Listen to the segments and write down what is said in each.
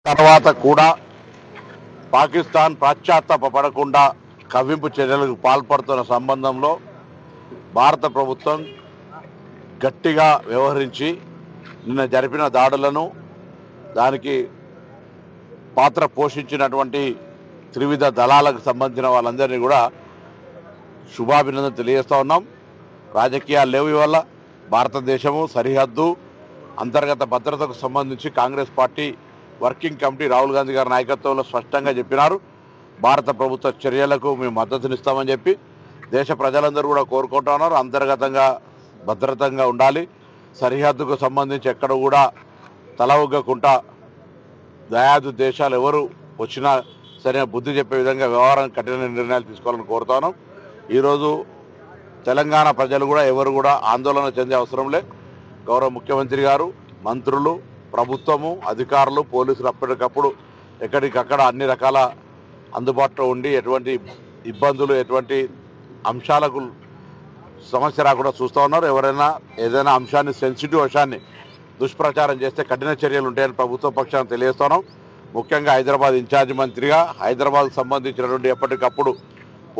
తర్వాత కూడా పాకిస్తాన్ పశ్చాత్తాపపడకుండా కవ్వింపు చర్యలకు పాల్పడుతున్న సంబంధంలో భారత ప్రభుత్వం గట్టిగా వ్యవహరించి నిన్న జరిపిన దాడులను దానికి పాత్ర పోషించినటువంటి త్రివిధ దళాలకు సంబంధించిన వాళ్ళందరినీ కూడా శుభాభినందన తెలియజేస్తా ఉన్నాం. రాజకీయాలు లేవు ఇవల్ల భారతదేశము సరిహద్దు అంతర్గత భద్రతకు సంబంధించి Congress party working committee Rahul Gandhi గారి నాయకత్వంలో స్పష్టంగా చెప్పినారు. భారత ప్రభుత్వ చర్యలకు మేము మద్దతునిస్తామని చెప్పి దేశ ప్రజలందరూ కూడా కోరుకుంటున్నారు. అంతర్గతంగా భద్రతంగా ఉండాలి, సరిహద్దుకు సంబంధించి ఎక్కడ కూడా తల ఉగ్గకుండా దయాదు దేశాలు ఎవరు వచ్చినా సరైన బుద్ధి చెప్పే విధంగా వ్యవహారం కఠిన నిర్ణయాలు తీసుకోవాలని కోరుతాను. ఈరోజు తెలంగాణ ప్రజలు కూడా ఎవరు కూడా ఆందోళన చెందే అవసరం లే. గౌరవ ముఖ్యమంత్రి గారు, మంత్రులు, ప్రభుత్వము, అధికారులు, పోలీసులు అప్పటికప్పుడు ఎక్కడికక్కడ అన్ని రకాల అందుబాటులో ఉండి ఎటువంటి ఇబ్బందులు ఎటువంటి అంశాలకు సమస్య రాకుండా చూస్తూ ఉన్నారు. ఎవరైనా ఏదైనా అంశాన్ని సెన్సిటివ్ అంశాన్ని దుష్ప్రచారం చేస్తే కఠిన చర్యలు ఉంటాయని ప్రభుత్వ పక్షాన్ని తెలియజేస్తున్నాం. ముఖ్యంగా హైదరాబాద్ ఇన్ఛార్జి మంత్రిగా హైదరాబాద్కు సంబంధించినటువంటి ఎప్పటికప్పుడు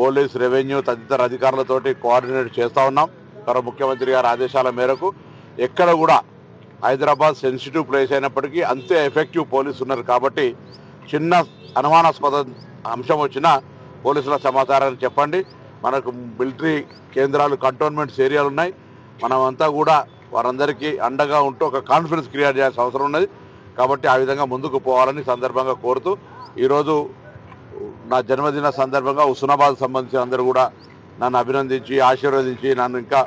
పోలీస్, రెవెన్యూ తదితర అధికారులతోటి కోఆర్డినేట్ చేస్తూ ఉన్నాం. గౌరవ ముఖ్యమంత్రి గారి ఆదేశాల మేరకు ఎక్కడ కూడా హైదరాబాద్ సెన్సిటివ్ ప్లేస్ అయినప్పటికీ అంతే ఎఫెక్టివ్ పోలీసు ఉన్నారు కాబట్టి చిన్న అనుమానాస్పద అంశం వచ్చినా పోలీసుల సమాచారాన్ని చెప్పండి. మనకు మిలిటరీ కేంద్రాలు, కంటోన్మెంట్స్ ఏరియాలు ఉన్నాయి. మనమంతా కూడా వారందరికీ అండగా ఉంటూ ఒక కాన్ఫిడెన్స్ క్రియేట్ చేయాల్సిన అవసరం ఉన్నది. కాబట్టి ఆ విధంగా ముందుకు పోవాలని సందర్భంగా కోరుతూ ఈరోజు నా జన్మదిన సందర్భంగా హుస్నాబాద్ సంబంధించిన అందరూ కూడా నన్ను అభినందించి ఆశీర్వదించి నన్ను ఇంకా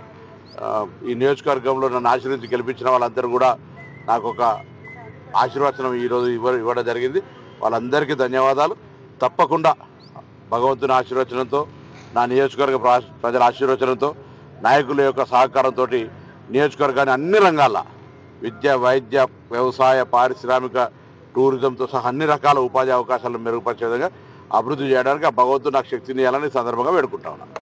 ఈ నియోజకవర్గంలో నన్ను ఆశీర్వదించి గెలిపించిన వాళ్ళందరూ కూడా నాకు ఒక ఆశీర్వచనం ఈరోజు ఇవ్వడం జరిగింది. వాళ్ళందరికీ ధన్యవాదాలు. తప్పకుండా భగవంతుని ఆశీర్వచనంతో, నా నియోజకవర్గ ప్రజల ఆశీర్వచనంతో, నాయకుల యొక్క సహకారంతో నియోజకవర్గాన్ని అన్ని రంగాల్లో విద్య, వైద్య, వ్యవసాయ, పారిశ్రామిక, టూరిజంతో సహా అన్ని రకాల ఉపాధి అవకాశాలను మెరుగుపరిచే విధంగా అభివృద్ధి చేయడానికి ఆ భగవంతుడు నాకు శక్తిని ఇవ్వాలని సందర్భంగా వేడుకుంటా ఉన్నాను.